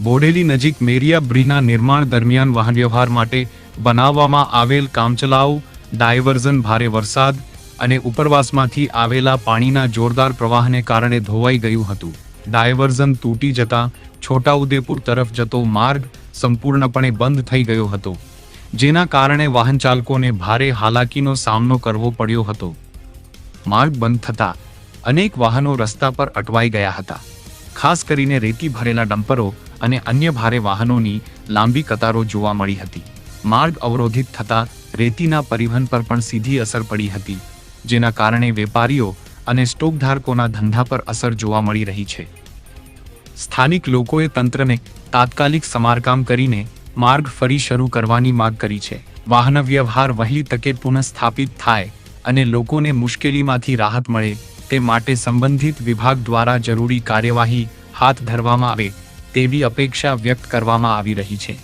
બોડેલી નજીક મેરિયા બ્રિજના નિર્માણ દરમિયાન વાહન વ્યવહાર માટે બનાવવામાં આવેલ કામચલાઉ ડાયવર્ઝન ભારે વરસાદ અને ઉપરવાસમાંથી આવેલા પાણીના જોરદાર પ્રવાહને કારણે ધોવાઈ ગયું હતું. ડાયવર્ઝન તૂટી જતા છોટાઉદેપુર તરફ જતો માર્ગ સંપૂર્ણપણે બંધ થઈ ગયો હતો, જેના કારણે વાહન ચાલકોને ભારે હાલાકીનો સામનો કરવો પડ્યો હતો. માર્ગ બંધ થતા અનેક વાહનો રસ્તા પર અટવાઈ ગયા હતા. ખાસ કરીને રેતી ભરેલા ડમ્પરો અને અન્ય ભારે વાહનોની લાંબી કતારો જોવા મળી હતી. માર્ગ અવરોધિત થતા રેતીના પરિવહન પર પણ સીધી અસર પડી હતી, જેના કારણે વેપારીઓ અને સ્ટોકધારકોના ધંધા પર અસર જોવા મળી રહી છે. સ્થાનિક લોકોએ તંત્રને તાત્કાલિક સમારકામ કરીને માર્ગ ફરી શરૂ કરવાની માંગ કરી છે. વાહન વ્યવહાર વહેલી તકે પુનઃસ્થાપિત થાય અને લોકોને મુશ્કેલીમાંથી રાહત મળે તે માટે સંબંધિત વિભાગ દ્વારા જરૂરી કાર્યવાહી હાથ ધરવામાં આવે તેવી અપેક્ષા વ્યક્ત કરવામાં આવી રહી છે.